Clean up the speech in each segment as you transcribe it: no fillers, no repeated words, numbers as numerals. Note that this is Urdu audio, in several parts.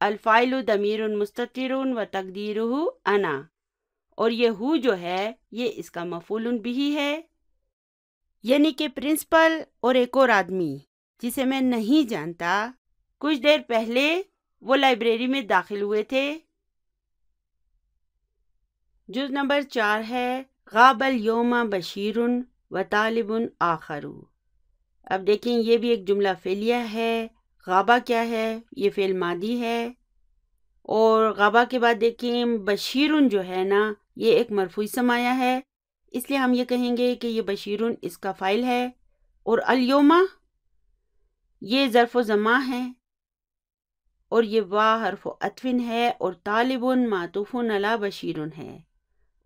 الفاعل ضمیر مستتر و تقدیرہ انا، اور یہ ہو جو ہے یہ اس کا مفعول بھی ہے، یعنی کہ پرنسپل اور ایک اور آدمی جسے میں نہیں جانتا کچھ دیر پہلے وہ لائبریری میں داخل ہوئے تھے۔ جز نمبر 4 ہے غاب الیوم بشیر و طالب آخر۔ اب دیکھیں یہ بھی ایک جملہ فعلیہ ہے۔ غابہ کیا ہے؟ یہ فعل ماضی ہے، اور غابہ کے بعد دیکھیں بشیرن جو ہے نا یہ ایک مرفوع اسم آیا ہے، اس لیے ہم یہ کہیں گے کہ یہ بشیرن اس کا فاعل ہے، اور الیومہ یہ ظرف و زمان ہے، اور یہ وا حرف و عطف ہے، اور طالبن معطوف علی بشیرن ہے،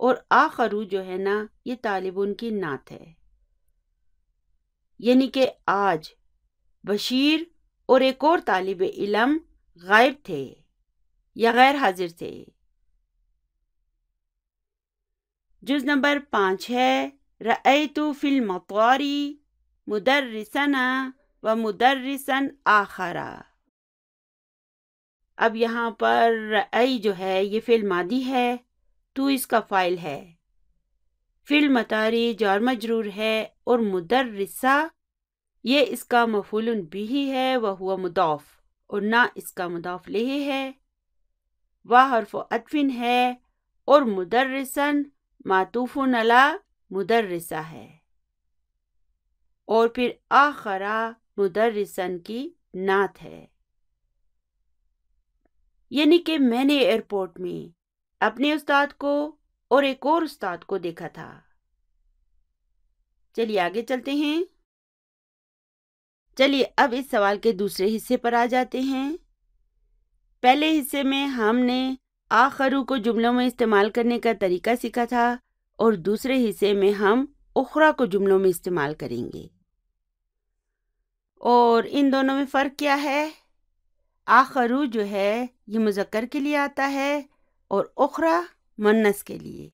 اور آخرو جو ہے نا یہ طالبن کی نعت ہے، یعنی کہ آج بشیر اور ایک اور طالب علم غائب تھے یا غیر حاضر تھے۔ جز نمبر 5 ہے رأیت فی المطار مدرسنا و مدرسا آخر۔ اب یہاں پر رأی جو ہے یہ فعل ماضی ہے، تو اس کا فاعل ہے، فی المطار جار مجرور ہے، اور مدرسہ یہ اس کا مفعول بھی ہے، وہو مضاف، اور نہ اس کا مضاف الیہ ہے، و حرف عطف ہے، اور مدرسن معطوف علی مدرسہ ہے، اور پھر آخرہ مدرسن کی نعت ہے، یعنی کہ میں نے ایئرپورٹ میں اپنے استاد کو اور ایک اور استاد کو دیکھا تھا۔ چلیے آگے چلتے ہیں۔ چلیے اب اس سوال کے دوسرے حصے پر آ جاتے ہیں۔ پہلے حصے میں ہم نے آخرو کو جملوں میں استعمال کرنے کا طریقہ سیکھا تھا، اور دوسرے حصے میں ہم اخرى کو جملوں میں استعمال کریں گے، اور ان دونوں میں فرق کیا ہے؟ آخرو جو ہے یہ مذکر کے لیے آتا ہے، اور اخرى مؤنث کے لیے۔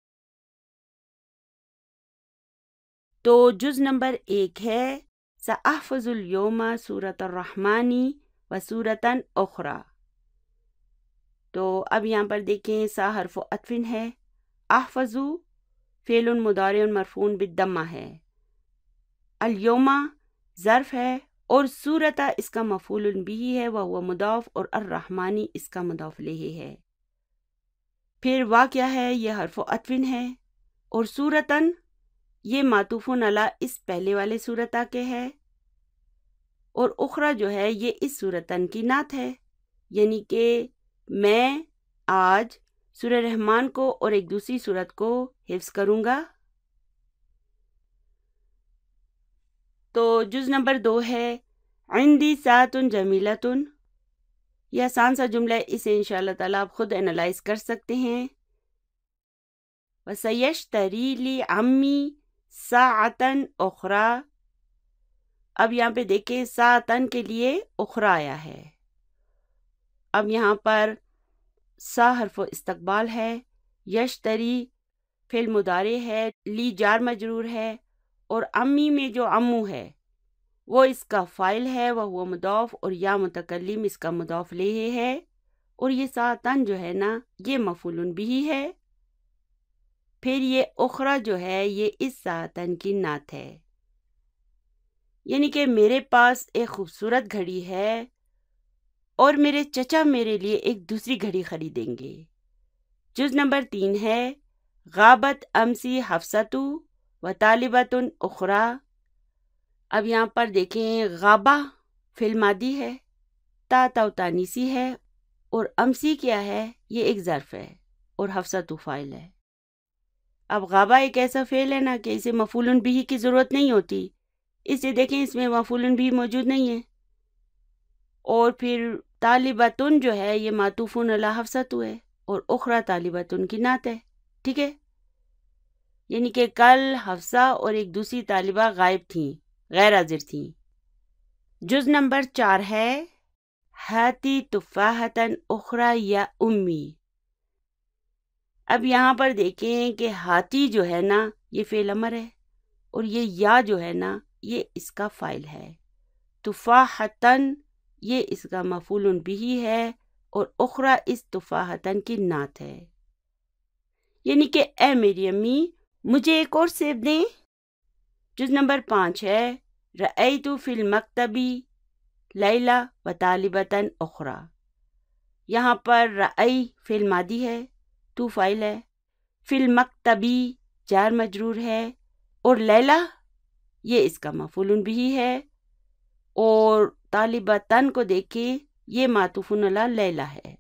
تو جز نمبر 1 ہے سأحفظ اليوم سورة الرحمن و سورة اخرى۔ تو اب یہاں پر دیکھیں سا حرف و عطف ہے، احفظو فعل مضارع مرفوع بالضمہ ہے، الیوم ظرف ہے، اور سورۃ اس کا مفعول بھی ہے، وہو مضاف، اور الرحمن اس کا مضاف الیہ ہے۔ پھر وا کیا ہے؟ یہ حرف و عطف ہے، اور سورتن یہ معطوف علی اس پہلے والے سورتہ کے ہے، اور اخرى جو ہے یہ اس سورتن کی نعت ہے، یعنی کہ میں آج سورہ رحمان کو اور ایک دوسری سورت کو حفظ کروں گا۔ تو جز نمبر 2 ہے عندی ساعۃ جمیلۃ۔ یہ آسان سا جملہ ہے، اسے انشاءاللہ تعالیٰ آپ خود انالائز کر سکتے ہیں۔ وَسَيَشْتَرِي لِي عَمِّي سَاعَةً أُخْرَى۔ اب یہاں پہ دیکھیں ساعتن کے لیے اخرى آیا ہے۔ اب یہاں پر سا حرف استقبال ہے، یشتری فعل مضارع ہے، لی جار مجرور ہے، اور امی میں جو امو ہے وہ اس کا فاعل ہے، وہ مضاف، اور یا متکلم اس کا مضاف الیہ ہے، اور یہ ساعتن جو ہے نا یہ مفعول بھی ہے۔ پھر یہ اخرى جو ہے یہ اس ساعتن کی نعت ہے، یعنی کہ میرے پاس ایک خوبصورت گھڑی ہے اور میرے چچا میرے لیے ایک دوسری گھڑی خریدیں گے۔ جز نمبر 3 ہے غابت امسی حفصۃ و طالبۃ اخرى۔ اب یہاں پر دیکھیں غابہ فعل ماضی ہے، تا تانیسی ہے، اور امسی کیا ہے؟ یہ ایک ظرف ہے، اور حفصۃ فاعل ہے۔ اب غابہ ایک ایسا فعل ہے نا کہ اسے مفعول بھی کی ضرورت نہیں ہوتی، اسے دیکھیں اس میں مفعول بھی موجود نہیں ہے، اور پھر طالبۃن جو ہے یہ معطوف علی حفصۃ ہے، اور اخرى طالبۃن کی نعت ہے، ٹھیک ہے؟ یعنی کہ کل حفصہ اور ایک دوسری طالبہ غائب تھیں، غیر حاضر تھیں۔ جز نمبر 4 ہے ہاتی تفاحۃ اخرى یا امی۔ اب یہاں پر دیکھیں کہ ہاتی جو ہے نا یہ فعل امر ہے، اور یہ یا جو ہے نا یہ اس کا فاعل ہے، تفاحتن یہ اس کا مفعول بھی ہے، اور اخرى اس تفاحتن کی نعت ہے، یعنی کہ اے میری امی مجھے ایک اور سیب دیں۔ جز نمبر 5 ہے رأیت فی المکتبی لیلہ و طالبتن اخرى۔ یہاں پر رأی فعل ماضی ہے، تو فاعل ہے، فی المکتبی جار مجرور ہے، اور لیلہ یہ اس کا مفعول بھی ہے، اور طالبتن کو دیکھیں یہ معطوف علی لیلہ ہے،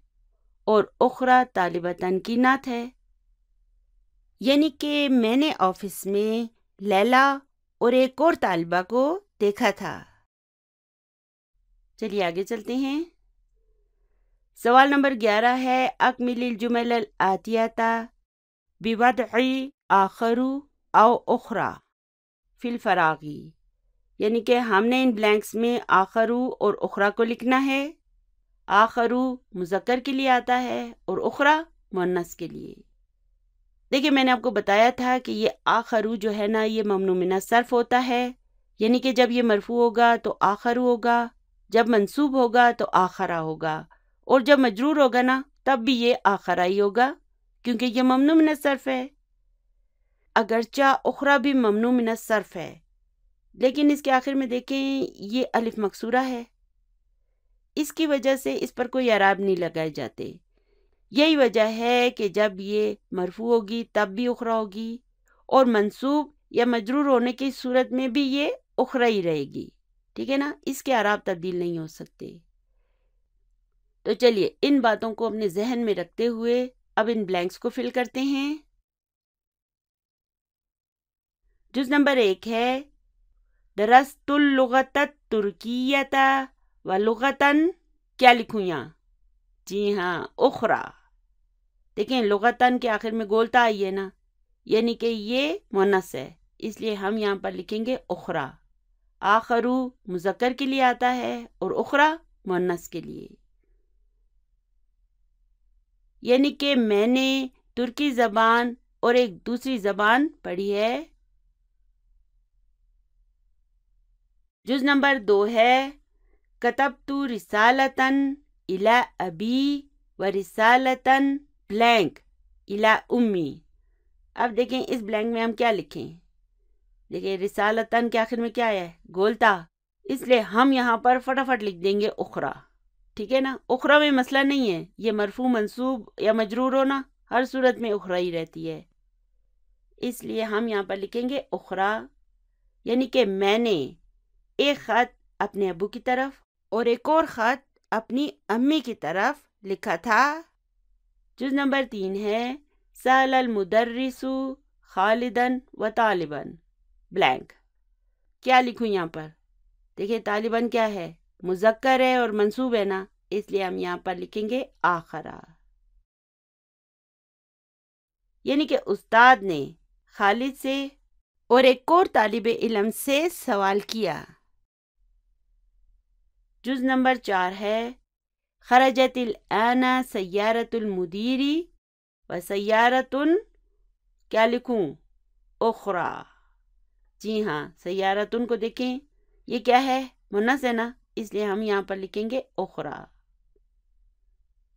اور اخرى طالبتن کی نعت ہے، یعنی کہ میں نے آفس میں لیلہ اور ایک اور طالبہ کو دیکھا تھا۔ چلیے آگے چلتے ہیں۔ سوال نمبر 11 ہے اکمل الجمل الآتیہ بوضع آخر او اخرى فی الفراغ، یعنی کہ ہم نے ان بلینکس میں آخرو اور اخرى کو لکھنا ہے۔ آخرو مذکر کے لیے آتا ہے اور اخرى مؤنث کے لیے۔ دیکھیں میں نے آپ کو بتایا تھا کہ یہ آخرو جو ہے نا یہ ممنوع من الصرف ہوتا ہے، یعنی کہ جب یہ مرفوع ہوگا تو آخرو ہوگا، جب منصوب ہوگا تو آخرہ ہوگا، اور جب مجرور ہوگا نا تب بھی یہ آخرہ ہی ہوگا کیونکہ یہ ممنوع من الصرف ہے۔ اگرچہ اخرى بھی ممنوع من الصرف ہے، لیکن اس کے آخر میں دیکھیں یہ الف مکسورہ ہے، اس کی وجہ سے اس پر کوئی اعراب نہیں لگائے جاتے۔ یہی وجہ ہے کہ جب یہ مرفوع ہوگی تب بھی اخرى ہوگی، اور منصوب یا مجرور ہونے کی صورت میں بھی یہ اخرى ہی رہے گی، ٹھیک ہے نا، اس کے اعراب تبدیل نہیں ہو سکتے۔ تو چلیے ان باتوں کو اپنے ذہن میں رکھتے ہوئے اب ان بلینکس کو فل کرتے ہیں۔ جز نمبر 1 ہے درست اللغۃ الترکیۃ و لغتاً، کیا لکھوں یہاں؟ جی ہاں اخرى۔ دیکھیں لغتاً کے آخر میں گولتا آئی ہے نا، یعنی کہ یہ مؤنث ہے، اس لیے ہم یہاں پر لکھیں گے اخرى۔ آخرو مذکر کے لیے آتا ہے اور اخرى مؤنث کے لیے، یعنی کہ میں نے ترکی زبان اور ایک دوسری زبان پڑھی ہے۔ جز نمبر 2 ہے کتبت رسالتاً الی ابی و رسالتاً بلینک الی امی۔ اب دیکھیں اس بلینک میں ہم کیا لکھیں؟ دیکھیں رسالتاً کے آخر میں کیا ہے؟ گولتا، اس لیے ہم یہاں پر فٹافٹ لکھ دیں گے اخرى، ٹھیک ہے نا۔ اخرى میں مسئلہ نہیں ہے، یہ مرفوع منصوب یا مجرور ہونا ہر صورت میں اخرى ہی رہتی ہے، اس لیے ہم یہاں پر لکھیں گے اخرى، یعنی کہ میں نے ایک خط اپنے ابو کی طرف اور ایک اور خط اپنی امی کی طرف لکھا تھا۔ جز نمبر 3 ہے سأل المدرس خالداً و طالباً بلینک، کیا لکھوں یہاں پر؟ دیکھیں طالباً کیا ہے؟ مذکر ہے اور منصوب ہے نا، اس لیے ہم یہاں پر لکھیں گے آخرہ، یعنی کہ استاد نے خالد سے اور ایک اور طالب علم سے سوال کیا۔ جز نمبر 4 ہے خرجت الآن سیارۃ المدیر و سیارۃ، کیا لکھوں؟ اخرى۔ جی ہاں سیارتن کو دیکھیں یہ کیا ہے؟ مؤنث ہے نا، اس لیے ہم یہاں پر لکھیں گے اخرى،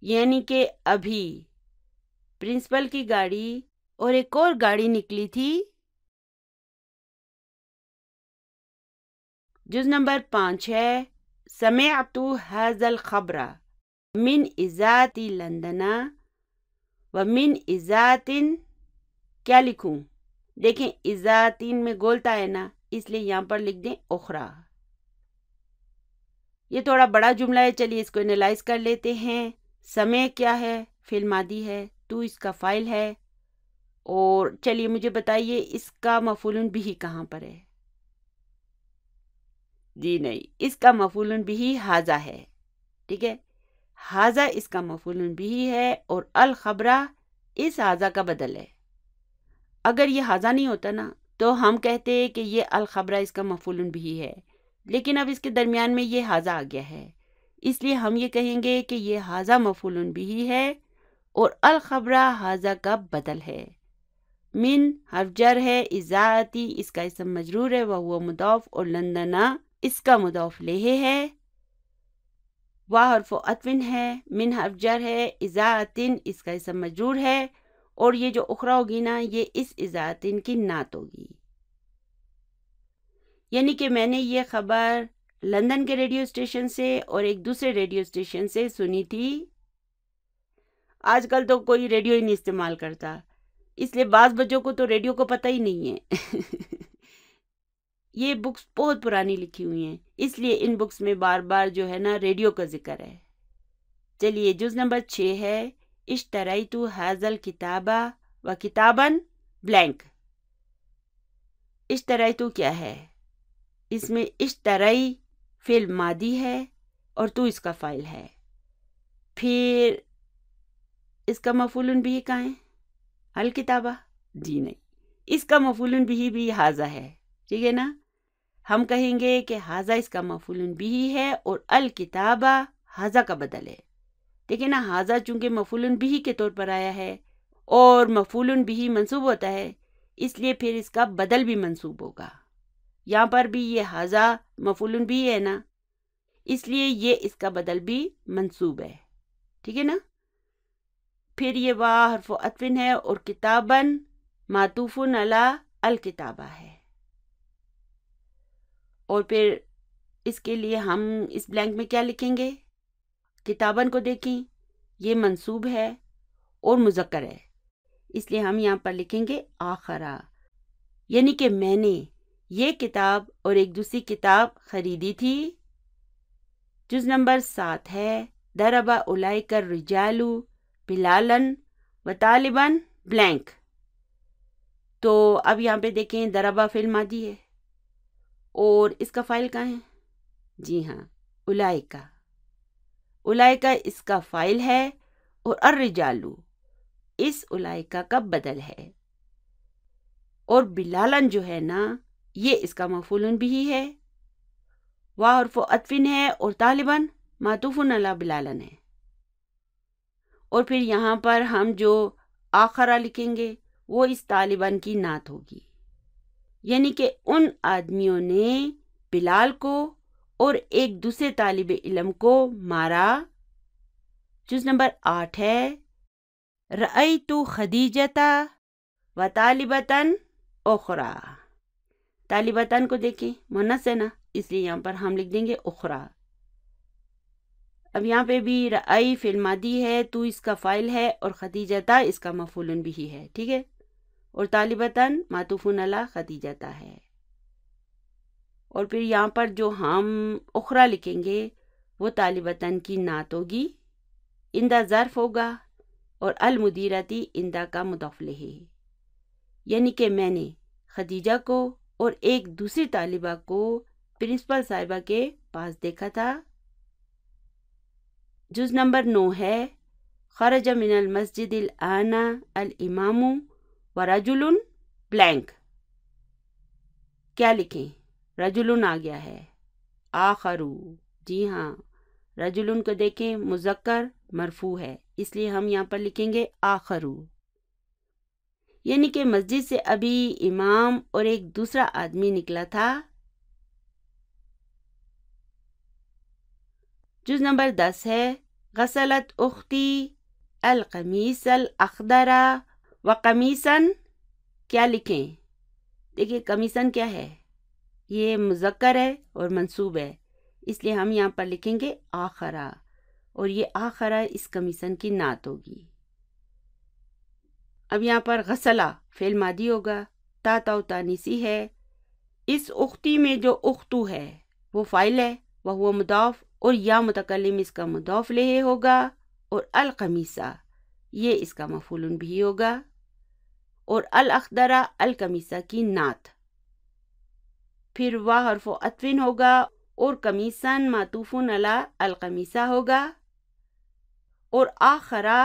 یعنی کہ ابھی پرنسپل کی گاڑی اور ایک اور گاڑی نکلی تھی۔ جز نمبر 5 ہے سمعت هذا الخبر من اذاعۃ لندن و من اذاعۃ، کیا لکھوں؟ دیکھیں اذاعتین میں گولتا ہے نا، اس لیے یہاں پر لکھ دیں اخرى۔ یہ تھوڑا بڑا جملہ ہے، چلیے اس کو انالائز کر لیتے ہیں۔ سمع کیا ہے؟ فعل ماضی ہے، تو اس کا فاعل ہے، اور چلیے مجھے بتائیے اس کا مفعول بھی کہاں پر ہے؟ جی نہیں، اس کا مفعول بھی ھذا ہے، ٹھیک ہے، ھذا اس کا مفعول بھی ہے اور الخبرہ اس ھذا کا بدل ہے۔ اگر یہ ھذا نہیں ہوتا نا تو ہم کہتے کہ یہ الخبرہ اس کا مفعول بھی ہے، لیکن اب اس کے درمیان میں یہ ھذا آ گیا ہے، اس لیے ہم یہ کہیں گے کہ یہ ھذا مفعول بھی ہے اور الخبرہ ھذا کا بدل ہے۔ من حرف جر ہے، اذاعتی اس کا اسم مجرور ہے، وہ مضاف، اور لندنا اس کا مضاف الیہ ہے۔ واہ حرف عطف ہے، من حرف جر ہے، اذاعتن اس کا اسم مجرور ہے، اور یہ جو اخرى ہوگی نا یہ اس اذاعتن کی نعت ہوگی. یعنی کہ میں نے یہ خبر لندن کے ریڈیو اسٹیشن سے اور ایک دوسرے ریڈیو اسٹیشن سے سنی تھی. آج کل تو کوئی ریڈیو ہی نہیں استعمال کرتا، اس لیے بعض بچوں کو تو ریڈیو کو پتہ ہی نہیں ہے. یہ بکس بہت پرانی لکھی ہوئی ہیں، اس لیے ان بکس میں بار بار جو ہے نا ریڈیو کا ذکر ہے. چلیے جز نمبر 6 ہے اشتریت ھذا الکتاب و کتابا بلینک. اشتریت کیا ہے؟ اس میں اشتری فعل ماضی ہے اور تو اس کا فاعل ہے. پھر اس کا مفعول بھی کہاں ہے؟ الکتابہ؟ جی نہیں، اس کا مفعول بھی ھذا ہے. ٹھیک ہے نا، ہم کہیں گے کہ ھذا اس کا مفعول بھی ہے اور الکتابہ ھذا کا بدل ہے. ٹھیک ہے نا، ھذا چونکہ مفعول بھی کے طور پر آیا ہے اور مفعول بھی منصوب ہوتا ہے، اس لیے پھر اس کا بدل بھی منصوب ہوگا. یہاں پر بھی یہ ھذا مفعول بھی ہے نا، اس لیے یہ اس کا بدل بھی منصوب ہے. ٹھیک ہے نا. پھر یہ واہ حرف عطف ہے اور کتاباً معطوف علی الکتابہ ہے. اور پھر اس کے لیے ہم اس بلینک میں کیا لکھیں گے؟ کتاباً کو دیکھیں، یہ منصوب ہے اور مذکر ہے، اس لیے ہم یہاں پر لکھیں گے آخرا. یعنی کہ میں نے یہ کتاب اور ایک دوسری کتاب خریدی تھی. جز نمبر 7 ہے ضرب اولئک الرجال بلالا و طالبا بلینک. تو اب یہاں پہ دیکھیں ضربہ فعل ماضی ہے اور اس کا فاعل کہاں ہے؟ جی ہاں، اولئک. اولئک اس کا فاعل ہے اور الرجال اس اولئک کا بدل ہے. اور بلالن جو ہے نا یہ اس کا مفعول بھی ہے. واہ حرف عطف ہے اور طالباً معطوف علی بلالن ہے. اور پھر یہاں پر ہم جو آخرہ لکھیں گے وہ اس طالباً کی نعت ہوگی. یعنی کہ ان آدمیوں نے بلال کو اور ایک دوسرے طالب علم کو مارا. جز نمبر 8 ہے رأیت خدیجۃ و طالبۃ اخرى. طالبتاً کو دیکھیں مؤنث ہے نا، اس لیے یہاں پر ہم لکھ دیں گے اخرى. اب یہاں پہ بھی رأی فعل ماضی ہے، تو اس کا فاعل ہے اور خدیجۃ اس کا مفعول بھی ہے. ٹھیک ہے، اور طالبتاً معطوف علی خدیجۃ ہے. اور پھر یہاں پر جو ہم اخرى لکھیں گے وہ طالبتاً کی نعت ہوگی. اندہ ظرف ہوگا اور المدیرتی اندہ کا مضاف الیہ. یعنی کہ میں نے خدیجہ کو اور ایک دوسری طالبہ کو پرنسپل صاحبہ کے پاس دیکھا تھا. جز نمبر 9 ہے خرج من المسجد الآن الامام ورجل بلینک. کیا لکھیں؟ رجل آ گیا ہے، آخرو. جی ہاں، رجل کو دیکھیں مذکر مرفوع ہے، اس لیے ہم یہاں پر لکھیں گے آخرو. یعنی کہ مسجد سے ابھی امام اور ایک دوسرا آدمی نکلا تھا. جز نمبر 10 ہے غسلت اختی القمیص الاخضر و قمیصا. کیا لکھیں؟ دیکھیں قمیصاً کیا ہے؟ یہ مذکر ہے اور منصوب ہے، اس لیے ہم یہاں پر لکھیں گے آخرہ، اور یہ آخرہ اس قمیصاً کی نعت ہوگی. اب یہاں پر غسلہ فعل ماضی ہوگا، تا تانیسی ہے. اس اختی میں جو اختو ہے وہ فاعل ہے، وہ مضاف، اور یا متکلم اس کا مضاف الیہ ہوگا، اور القمیصہ یہ اس کا مفعول بھی ہوگا، اور الاخضر القمیصہ کی نعت. پھر واہ حرف عطف ہوگا اور قمیصاً معطوف علی القمیصہ ہوگا، اور آخرہ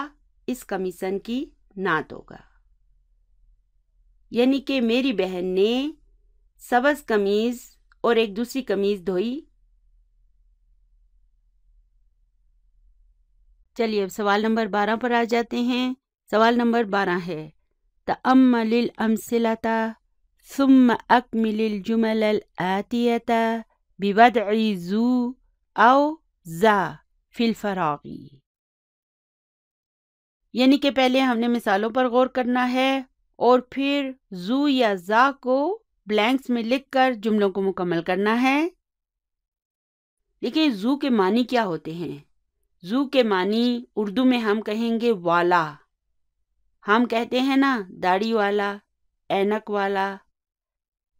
اس قمیصاً کی نعت ہوگا. یعنی کہ میری بہن نے سبز قمیض اور ایک دوسری قمیض دھوئی. چلیے اب سوال نمبر 12 پر آ جاتے ہیں. سوال نمبر 12 ہے تأمل الامثلۃ ثم اکمل الجمل الآتیۃ بوضع ذو او ذا فی الفراغی، یعنی کہ پہلے ہم نے مثالوں پر غور کرنا ہے اور پھر زو یا زا کو بلینکس میں لکھ کر جملوں کو مکمل کرنا ہے۔ دیکھیں زو کے معنی کیا ہوتے ہیں؟ زو کے معنی اردو میں ہم کہیں گے والا۔ ہم کہتے ہیں نا داڑھی والا، اینک والا،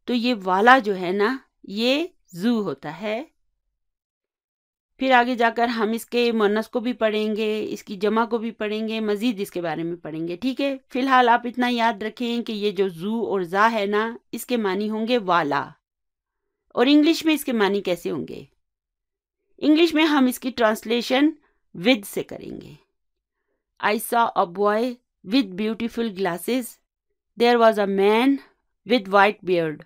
تو یہ والا جو ہے نا یہ زو ہوتا ہے۔ پھر آگے جا کر ہم اس کے مؤنث کو بھی پڑھیں گے، اس کی جمع کو بھی پڑھیں گے، مزید اس کے بارے میں پڑھیں گے، ٹھیک ہے؟ فی الحال آپ اتنا یاد رکھیں کہ یہ جو زو اور زا ہے نا اس کے معنی ہوں گے والا۔ اور انگلش میں اس کے معنی کیسے ہوں گے؟ انگلش میں ہم اس کی ٹرانسلیشن ود سے کریں گے۔ I saw a boy with beautiful glasses. There was a man with white beard.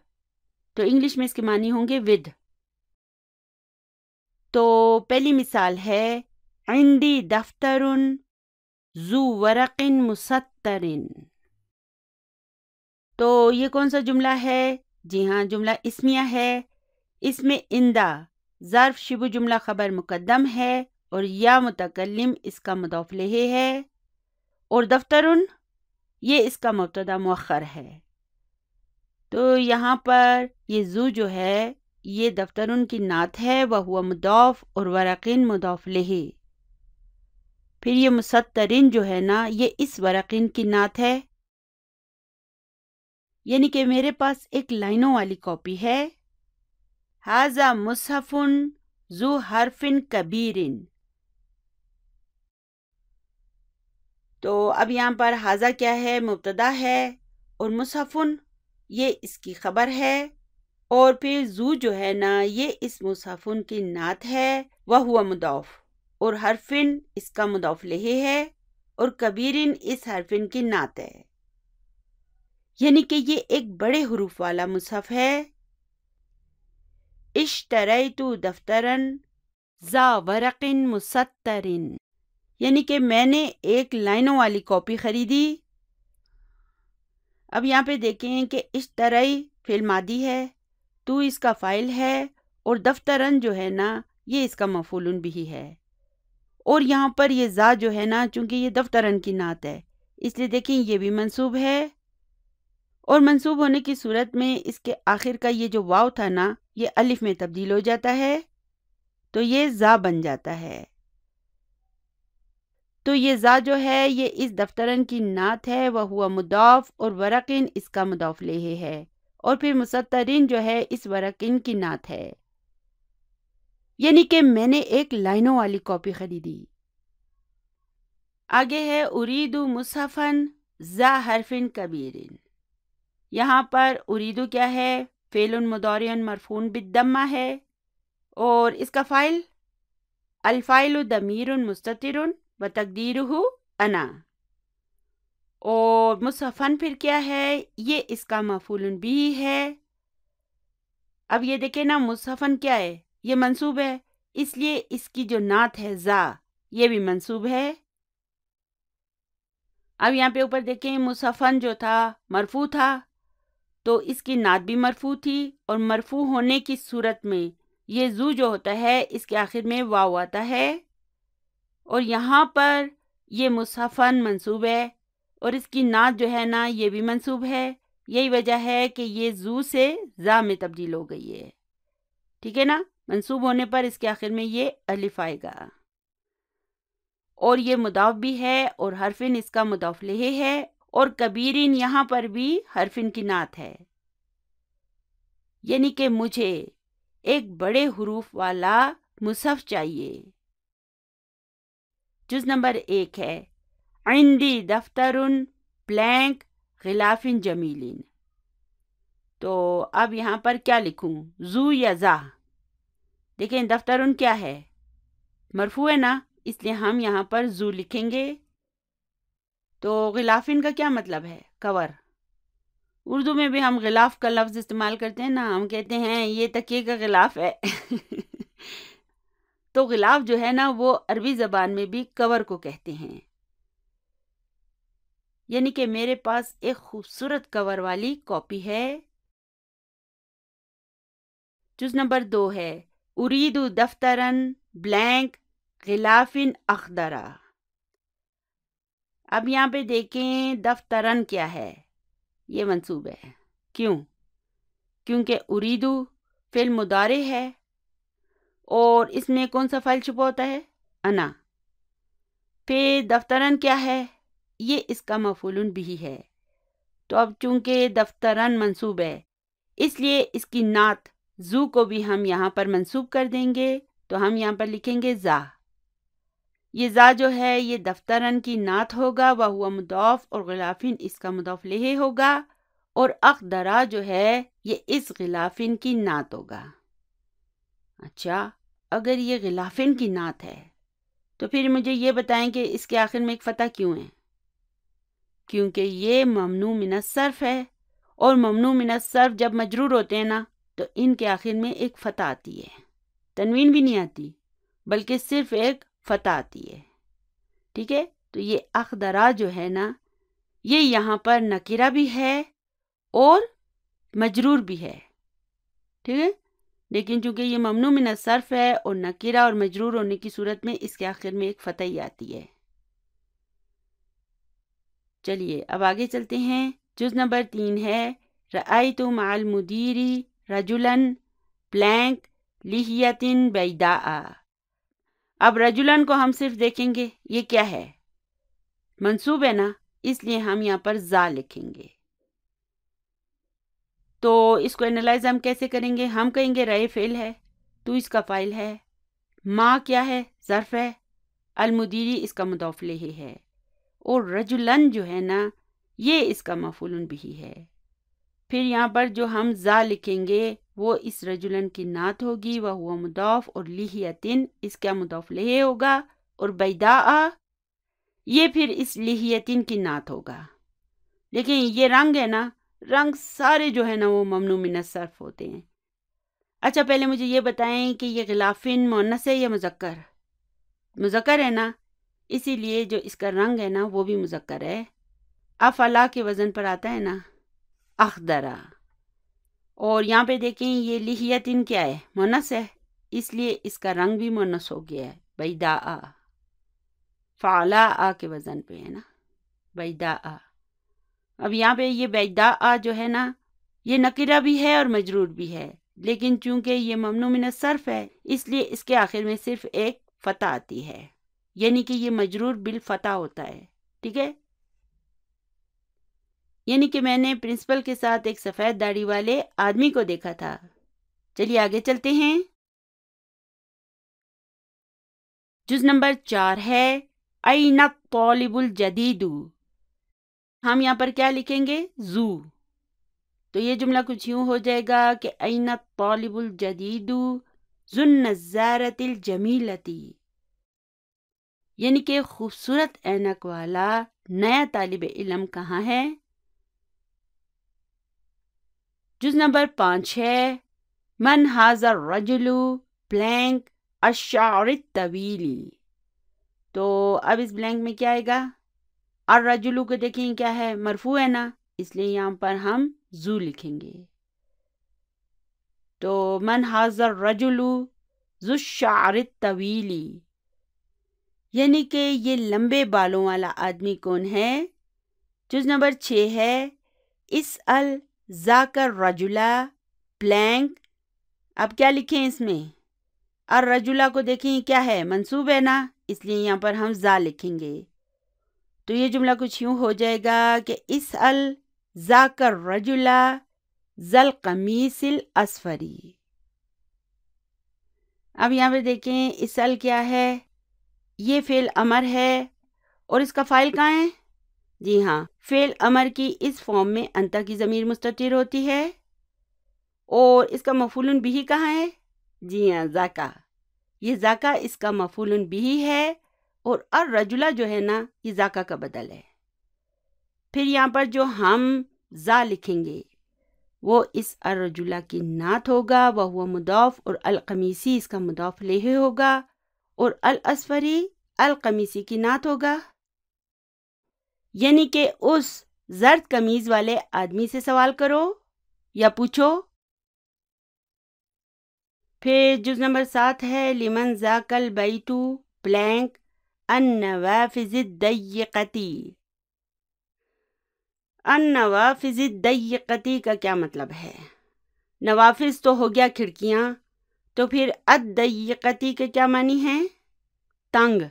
تو انگلش میں اس کے معنی ہوں گے ود۔ تو پہلی مثال ہے عندی دفتر ذو ورق مسطر۔ تو یہ کون سا جملہ ہے؟ جی ہاں، جملہ اسمیہ ہے۔ اس میں عندہ ظرف شبہ جملہ خبر مقدم ہے اور یا متکلم اس کا مضاف الیہ ہے، اور دفترن یہ اس کا مبتدا مؤخر ہے۔ تو یہاں پر یہ زو جو ہے یہ دفترن کی نعت ہے، وہو مضاف اور ورقین مضاف الیہ۔ پھر یہ مسطرین جو ہے نا یہ اس ورقین کی نعت ہے، یعنی کہ میرے پاس ایک لائنوں والی کاپی ہے۔ ھذا مصحف ذو حرف کبیر۔ تو اب یہاں پر ھذا کیا ہے؟ مبتدا ہے، اور مصحفن یہ اس کی خبر ہے، اور پھر ذو جو ہے نا یہ اس مصحفن کی نعت ہے، وہو مضاف، اور حرفن اس کا مضاف الیہ ہے، اور کبیرن اس حرفن کی نعت ہے، یعنی کہ یہ ایک بڑے حروف والا مصحف ہے۔ اشتریت دفترا ذا ورق مسطر، یعنی کہ میں نے ایک لائنوں والی کاپی خریدی۔ اب یہاں پہ دیکھیں کہ اشتری فعل ماضی ہے، تو اس کا فاعل ہے، اور دفترن جو ہے نا یہ اس کا مفعول بھی ہے، اور یہاں پر یہ ذا جو ہے نا چونکہ یہ دفترن کی نعت ہے اس لیے دیکھیں یہ بھی منصوب ہے، اور منصوب ہونے کی صورت میں اس کے آخر کا یہ جو واو تھا نا یہ الف میں تبدیل ہو جاتا ہے، تو یہ ذا بن جاتا ہے۔ تو یہ ذا جو ہے یہ اس دفترن کی نعت ہے، وہو مضاف، اور ورقن اس کا مضاف الیہ ہے، اور پھر مسطرین جو ہے اس ورقن کی نعت ہے، یعنی کہ میں نے ایک لائنوں والی کاپی خریدی۔ آگے ہے اریدو مصحفا ذا حرف کبیر۔ یہاں پر اریدو کیا ہے؟ فعل مضارع مرفوع بالضمہ ہے، اور اس کا فاعل الفاعل ضمیر مستتر وتقدیرہ انا، اور مصحفن پھر کیا ہے؟ یہ اس کا مفعول بھی ہے۔ اب یہ دیکھیں نا مصحفن کیا ہے؟ یہ منصوب ہے، اس لیے اس کی جو نعت ہے ذا یہ بھی منصوب ہے۔ اب یہاں پہ اوپر دیکھیں مصحفن جو تھا مرفوع تھا، تو اس کی نعت بھی مرفوع تھی، اور مرفوع ہونے کی صورت میں یہ ذو جو ہوتا ہے اس کے آخر میں واو آتا ہے، اور یہاں پر یہ مصحفن منصوب ہے، اور اس کی نعت جو ہے نا یہ بھی منصوب ہے، یہی وجہ ہے کہ یہ ذو سے ذا میں تبدیل ہو گئی ہے، ٹھیک ہے نا؟ منصوب ہونے پر اس کے آخر میں یہ الف آئے گا، اور یہ مضاف بھی ہے، اور حرفن اس کا مضاف الیہ ہے، اور کبیرین یہاں پر بھی حرفن کی نعت ہے، یعنی کہ مجھے ایک بڑے حروف والا مصحف چاہیے۔ جز نمبر 1 ہے عندی دفتر بلینک غلاف جمیل۔ تو اب یہاں پر کیا لکھوں؟ زو یا ذا؟ دیکھیں دفترن کیا ہے؟ مرفوع ہے نا، اس لیے ہم یہاں پر زو لکھیں گے۔ تو غلافن کا کیا مطلب ہے؟ کور۔ اردو میں بھی ہم غلاف کا لفظ استعمال کرتے ہیں نا، ہم کہتے ہیں یہ تکیے کا غلاف ہے۔ تو غلاف جو ہے نا وہ عربی زبان میں بھی کور کو کہتے ہیں، یعنی کہ میرے پاس ایک خوبصورت کور والی کاپی ہے۔ جز نمبر 2 ہے اریدو دفترن بلینک غلافن اخضرا۔ اب یہاں پہ دیکھیں دفترن کیا ہے، یہ منصوب ہے۔ کیوں؟ کیونکہ اریدو فعل مضارع ہے اور اس میں کون سا فاعل چھپا ہوتا ہے؟ انا۔ پھر دفترن کیا ہے؟ یہ اس کا مفعول بھی ہے۔ تو اب چونکہ دفترن منصوب ہے اس لیے اس کی نعت زو کو بھی ہم یہاں پر منصوب کر دیں گے، تو ہم یہاں پر لکھیں گے زا۔ یہ زا جو ہے یہ دفترن کی نعت ہوگا، وہو مضاف، اور غلافن اس کا مضاف الیہ ہوگا، اور اخضرا جو ہے یہ اس غلافن کی نعت ہوگا۔ اچھا، اگر یہ غلافن کی نعت ہے تو پھر مجھے یہ بتائیں کہ اس کے آخر میں ایک فتح کیوں ہے؟ کیونکہ یہ ممنوع من الصرف ہے، اور ممنوع من الصرف جب مجرور ہوتے ہیں نا تو ان کے آخر میں ایک فتح آتی ہے، تنوین بھی نہیں آتی بلکہ صرف ایک فتح آتی ہے۔ ٹھیک ہے، تو یہ اخضرا جو ہے نا یہ یہاں پر نکرہ بھی ہے اور مجرور بھی ہے۔ ٹھیک ہے، لیکن چونکہ یہ ممنوع من الصرف ہے اور نکرہ اور مجرور ہونے کی صورت میں اس کے آخر میں ایک فتح ہی آتی ہے۔ چلیے اب آگے چلتے ہیں۔ جز نمبر 3 ہے رأیت مع المدیر رجلا بلینک لحیۃ بیضاء۔ اب رجلن کو ہم صرف دیکھیں گے، یہ کیا ہے؟ منصوب ہے نا، اس لیے ہم یہاں پر زا لکھیں گے۔ تو اس کو انالائز ہم کیسے کریں گے؟ ہم کہیں گے رأی فعل ہے، تو اس کا فاعل ہے، ما کیا ہے؟ ظرف ہے، المدیری اس کا مضاف الیہ ہے، اور رجلن جو ہے نا یہ اس کا مفعول بھی ہے۔ پھر یہاں پر جو ہم زا لکھیں گے وہ اس رجلن کی نعت ہوگی، وہو مضاف، اور لحیۃ اس کا مضاف الیہ ہوگا، اور بیضاء یہ پھر اس لحیۃ کی نعت ہوگا۔ لیکن یہ رنگ ہے نا، رنگ سارے جو ہے نا وہ ممنوع من الصرف ہوتے ہیں۔ اچھا پہلے مجھے یہ بتائیں کہ یہ غلافن مؤنث ہے یا مذکر؟ مذکر ہے نا، اسی لیے جو اس کا رنگ ہے نا وہ بھی مذکر ہے۔ افلا کے وزن پر آتا ہے نا، اخضرا۔ اور یہاں پہ دیکھیں یہ لحیۃ کیا ہے؟ مؤنث ہے، اس لیے اس کا رنگ بھی مؤنث ہو گیا ہے، بیضاء۔ فعلاء کے وزن پہ ہے نا، بیضاء۔ اب یہاں پہ یہ بیضاء جو ہے نا یہ نکرہ بھی ہے اور مجرور بھی ہے، لیکن چونکہ یہ ممنوع من الصرف ہے اس لیے اس کے آخر میں صرف ایک فتح آتی ہے، یعنی کہ یہ مجرور بالفتح ہوتا ہے۔ ٹھیک ہے، یعنی کہ میں نے پرنسپل کے ساتھ ایک سفید داڑھی والے آدمی کو دیکھا تھا۔ چلیے آگے چلتے ہیں۔ جز نمبر 4 ہے این الطالب الجدید۔ ہم یہاں پر کیا لکھیں گے؟ زو۔ تو یہ جملہ کچھ یوں ہو جائے گا کہ این الطالب الجدید ذو النضارۃ الجمیلۃ، یعنی کہ خوبصورت اینک والا نیا طالب علم کہاں ہے؟ جز نمبر 5 ہے من ھذا الرجل بلینک الشعر الطویل۔ تو اب اس بلینک میں کیا آئے گا؟ الرجل کو دیکھیں کیا ہے؟ مرفوع ہے نا، اس لیے یہاں پر ہم ذو لکھیں گے۔ تو من ھذا الرجل ذو الشعر الطویل، یعنی کہ یہ لمبے بالوں والا آدمی کون ہے؟ جز نمبر 6 ہے اسأل ذاک الرجل بلینک۔ اب کیا لکھیں اس میں؟ الرجلہ کو دیکھیں کیا ہے؟ منصوب ہے نا، اس لیے یہاں پر ہم ذا لکھیں گے۔ تو یہ جملہ کچھ یوں ہو جائے گا کہ اسأل ذاک الرجل ذا القمیص الاصفر۔ اب یہاں پہ دیکھیں اسأل کیا ہے؟ یہ فعل امر ہے، اور اس کا فاعل کہاں ہے؟ جی ہاں، فعل امر کی اس فارم میں انت کی ضمیر مستتر ہوتی ہے، اور اس کا مفعول بھی کہاں ہے؟ جی ہاں، ذاکا۔ یہ ذاکا اس کا مفعول بھی ہے، اور الرجلہ جو ہے نا یہ ذاکا کا بدل ہے۔ پھر یہاں پر جو ہم ذا لکھیں گے وہ اس الرجلہ کی نعت ہوگا، وہو مضاف، اور القمیصی اس کا مضاف الیہ ہوگا، اور الاصفری القمیصی کی نعت ہوگا، یعنی کہ اس زرد قمیض والے آدمی سے سوال کرو یا پوچھو۔ پھر جز نمبر 7 ہے لمن ذاک البیت blank النوافذ الضيقة. النوافذ الضيقة کا کیا مطلب ہے؟ نوافذ تو ہو گیا کھڑکیاں، تو پھر الضيقة کے کیا معنی ہیں؟ تنگ.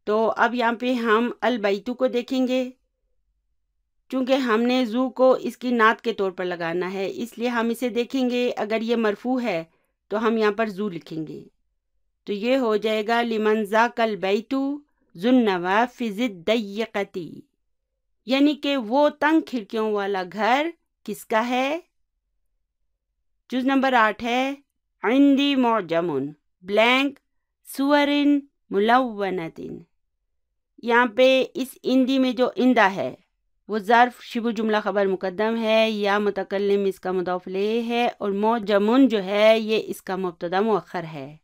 تو اب یہاں پہ ہم البیتو کو دیکھیں گے. چونکہ ہم نے زو کو اس کی نعت کے طور پر لگانا ہے، اس لیے ہم اسے دیکھیں گے. اگر یہ مرفوع ہے تو ہم یہاں پر زو لکھیں گے. تو یہ ہو جائے گا لمن ذاک البیت ذو النوافذ الضیقۃ، یعنی کہ وہ تنگ کھڑکیوں والا گھر کس کا ہے؟ جز نمبر 8 ہے عندی معجم بلینک سور ملونۃ. یہاں پہ اس اندی میں جو اندہ ہے وہ ظرف شبہ جملہ خبر مقدم ہے، یا متکلم اس کا مضاف الیہ ہے، اور معجمن جو ہے یہ اس کا مبتدا مؤخر ہے.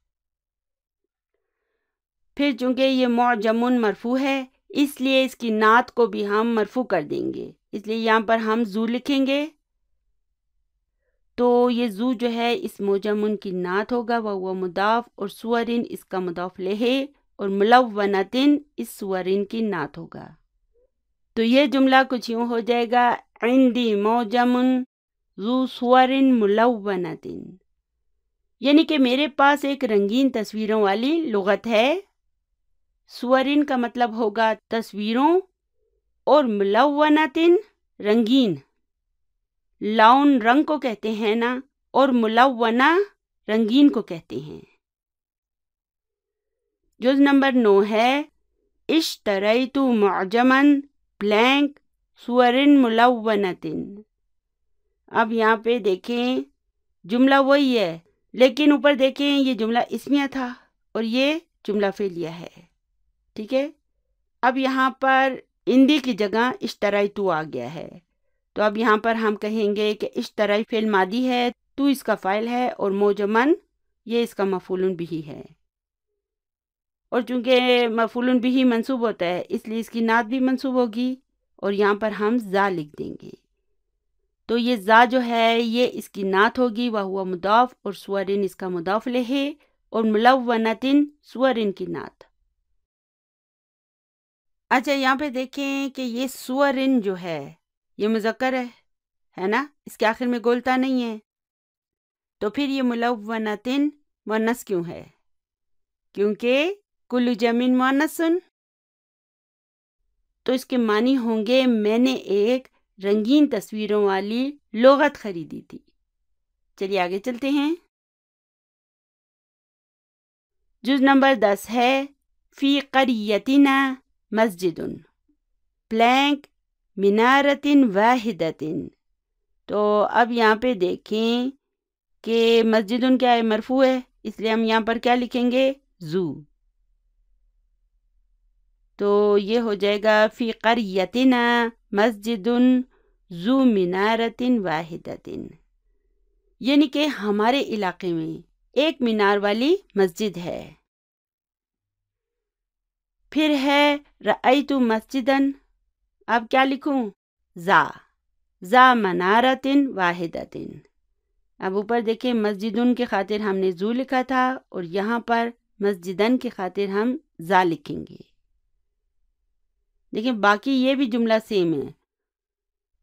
پھر چونکہ یہ معجمن مرفوع ہے اس لیے اس کی نعت کو بھی ہم مرفوع کر دیں گے، اس لیے یہاں پر ہم زو لکھیں گے. تو یہ زو جو ہے اس معجمن کی نعت ہوگا، وہ مضاف، اور سورن اس کا مضاف الیہ، اور ملونتن اس سورن کی نعت ہوگا. تو یہ جملہ کچھ یوں ہو جائے گا عندی معجمن ذو سور ملونۃ، یعنی کہ میرے پاس ایک رنگین تصویروں والی لغت ہے. سورن کا مطلب ہوگا تصویروں، اور ملونۃ رنگین. لون رنگ کو کہتے ہیں نا، اور ملونہ رنگین کو کہتے ہیں. جز نمبر 9 ہے اشتریت معجما بلینک سور ملونۃ. اب یہاں پہ دیکھیں جملہ وہی ہے، لیکن اوپر دیکھیں یہ جملہ اسمیہ تھا اور یہ جملہ فعلیہ ہے. ٹھیک ہے، اب یہاں پر اندی کی جگہ اشتریتو آ گیا ہے. تو اب یہاں پر ہم کہیں گے کہ اشترائی فعل ماضی ہے، تو اس کا فاعل ہے، اور معجمن یہ اس کا مفعول بہ ہے. اور چونکہ مفعول بہ منصوب ہوتا ہے اس لیے اس کی نعت بھی منصوب ہوگی، اور یہاں پر ہم ذا لکھ دیں گے. تو یہ ذا جو ہے یہ اس کی نعت ہوگی، وہو مضاف، اور سورن اس کا مضاف الیہ، اور ملونتن سورن کی نعت. اچھا یہاں پہ دیکھیں کہ یہ سورن جو ہے یہ مذکر ہے نا، اس کے آخر میں گولتا نہیں ہے. تو پھر یہ ملونتن مؤنث کیوں ہے؟ کیونکہ کل جمع مؤنث، تو اس کے معنی ہوں گے میں نے ایک رنگین تصویروں والی لغت خریدی تھی. چلیے آگے چلتے ہیں. جز نمبر 10 ہے فی قریتنا مسجد بلینک منارت واحدۃ. تو اب یہاں پہ دیکھیں کہ مسجد کیا ہے؟ مرفوع ہے، اس لیے ہم یہاں پر کیا لکھیں گے؟ زو. تو یہ ہو جائے گا فی قریتنا مسجد ذو منارت واحدۃ، یعنی کہ ہمارے علاقے میں ایک مینار والی مسجد ہے. پھر ہے رأیت مسجدن، اب کیا لکھوں؟ ذا منارت واحدۃ. اب اوپر دیکھیں مسجدن کے خاطر ہم نے زو لکھا تھا، اور یہاں پر مسجدن کے خاطر ہم ذا لکھیں گے. دیکھیں باقی یہ بھی جملہ سیم ہے.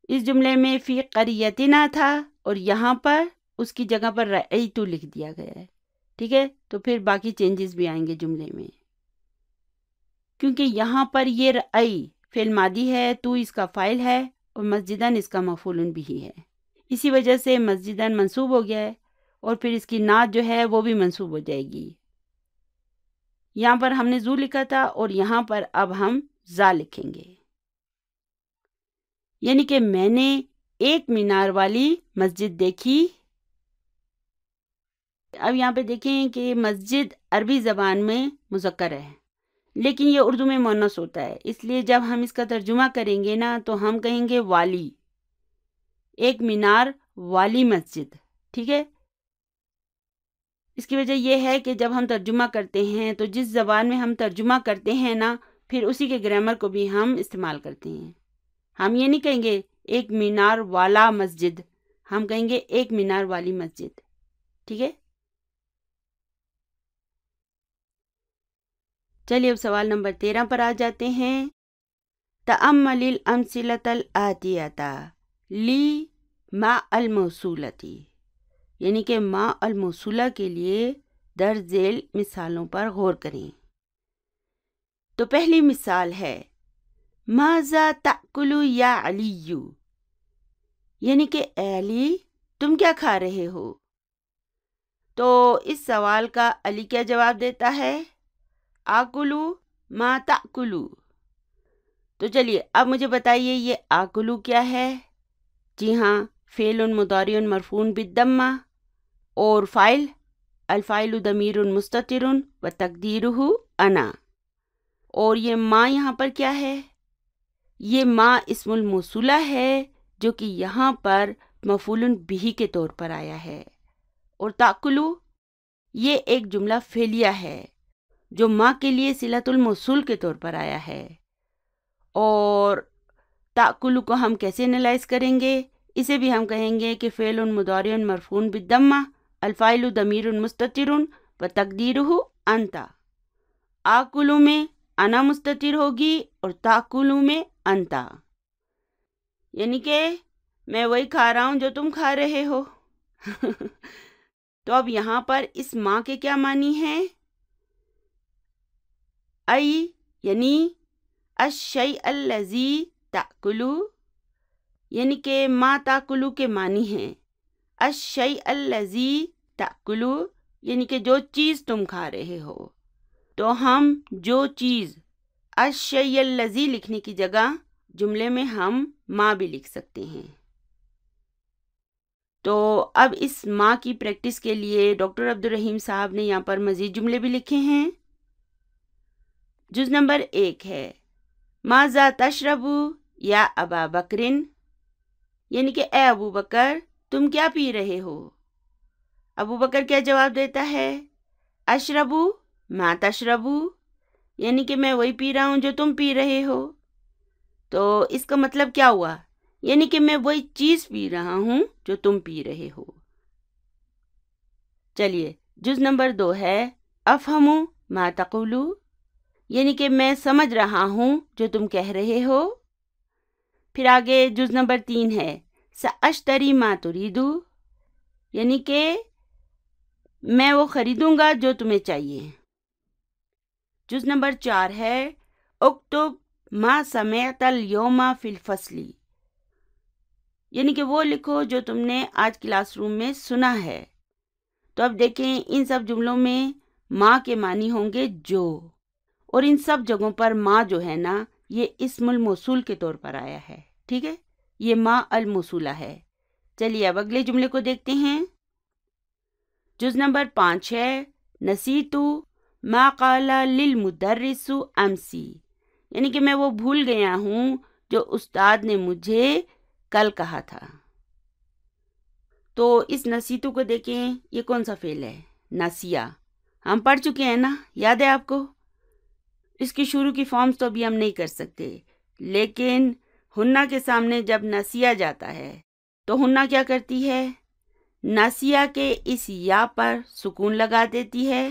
اس جملے میں فی قریتنا تھا اور یہاں پر اس کی جگہ پر رأیتو لکھ دیا گیا ہے. ٹھیک ہے، تو پھر باقی چینجز بھی آئیں گے جملے میں، کیونکہ یہاں پر یہ رأی فعل ماضی ہے، تو اس کا فاعل ہے، اور مسجدن اس کا مفعول بہ ہے. اسی وجہ سے مسجدن منصوب ہو گیا ہے، اور پھر اس کی نعت جو ہے وہ بھی منصوب ہو جائے گی. یہاں پر ہم نے زو لکھا تھا اور یہاں پر اب ہم ذا لکھیں گے، یعنی کہ میں نے ایک مینار والی مسجد دیکھی. اب یہاں پہ دیکھیں کہ مسجد عربی زبان میں مذکر ہے، لیکن یہ اردو میں مؤنث ہوتا ہے، اس لیے جب ہم اس کا ترجمہ کریں گے نا تو ہم کہیں گے والی، ایک مینار والی مسجد. ٹھیک ہے، اس کی وجہ یہ ہے کہ جب ہم ترجمہ کرتے ہیں تو جس زبان میں ہم ترجمہ کرتے ہیں نا پھر اسی کے گرامر کو بھی ہم استعمال کرتے ہیں. ہم یہ نہیں کہیں گے ایک مینار والا مسجد، ہم کہیں گے ایک مینار والی مسجد. ٹھیک ہے. چلیے اب سوال نمبر 13 پر آ جاتے ہیں۔ تأمل الامثلۃ الآتیۃ لی مع الموصولۃ، یعنی کہ مع الموصولہ کے لیے درج ذیل مثالوں پر غور کریں۔ تو پہلی مثال ہے ماذا تأکل یا علی، یعنی کہ اے علی تم کیا کھا رہے ہو؟ تو اس سوال کا علی کیا جواب دیتا ہے؟ آکلو ما تأکلو۔ تو چلیے اب مجھے بتائیے یہ آکلو کیا ہے؟ جی ہاں، فعل مضارع مرفوع بالضمہ، اور فاعل الفاعل ضمیر مستتر وتقدیرہ انا، اور یہ ما یہاں پر کیا ہے؟ یہ ما اسم الموصولہ ہے جو کہ یہاں پر مفعول بہ کے طور پر آیا ہے، اور تاکلو یہ ایک جملہ فعلیہ ہے جو ما کے لیے صلۃ الموصول کے طور پر آیا ہے۔ اور تاکلو کو ہم کیسے انالائز کریں گے؟ اسے بھی ہم کہیں گے کہ فعل مضارع مرفوع بالضمہ، الفاعل ضمیر مستتر وتقدیرہ انت۔ آکلو میں انا مستتر ہوگی اور تاکلو میں انتا، یعنی کہ میں وہی کھا رہا ہوں جو تم کھا رہے ہو۔ تو اب یہاں پر اس ما کے کیا معنی ہیں؟ ای یعنی الشیء الذی تاکلو، یعنی کہ ما تاکلو کے معنی ہیں الشیء الذی تاکلو، یعنی کہ جو چیز تم کھا رہے ہو۔ تو ہم جو چیز الشیء الذی لکھنے کی جگہ جملے میں ہم ما بھی لکھ سکتے ہیں۔ تو اب اس ما کی پریکٹس کے لیے ڈاکٹر عبدالرحیم صاحب نے یہاں پر مزید جملے بھی لکھے ہیں۔ جز نمبر 1 ہے ماذا تشرب یا ابا بکرن، یعنی کہ اے ابو بکر تم کیا پی رہے ہو؟ ابو بکر کیا جواب دیتا ہے؟ اشربو ما تشربو، یعنی کہ میں وہی پی رہا ہوں جو تم پی رہے ہو۔ تو اس کا مطلب کیا ہوا؟ یعنی کہ میں وہی چیز پی رہا ہوں جو تم پی رہے ہو۔ چلیے جز نمبر 2 ہے افہمو ما تقولو، یعنی کہ میں سمجھ رہا ہوں جو تم کہہ رہے ہو۔ پھر آگے جز نمبر 3 ہے سأشتری ما تریدو، یعنی کہ میں وہ خریدوں گا جو تمہیں چاہیے۔ جز نمبر 4 ہے اکتب ما سمعت اليوم فی الفصل، یعنی کہ وہ لکھو جو تم نے آج کلاس روم میں سنا ہے۔ تو اب دیکھیں ان سب جملوں میں ما کے معنی ہوں گے جو، اور ان سب جگہوں پر ما جو ہے نا یہ اسم الموصول کے طور پر آیا ہے، ٹھیک ہے، یہ ما الموصولہ ہے۔ چلیے اب اگلے جملے کو دیکھتے ہیں۔ جز نمبر 5 ہے نسیتو ما قال للمدرس امسی، یعنی کہ میں وہ بھول گیا ہوں جو استاد نے مجھے کل کہا تھا۔ تو اس نسیتو کو دیکھیں، یہ کون سا فعل ہے؟ ناسیہ، ہم پڑھ چکے ہیں نا، یاد ہے آپ کو؟ اس کی شروع کی فارمز تو ابھی ہم نہیں کر سکتے، لیکن ہنہ کے سامنے جب ناسیہ جاتا ہے تو ہنہ کیا کرتی ہے؟ ناسیہ کے اس یا پر سکون لگا دیتی ہے،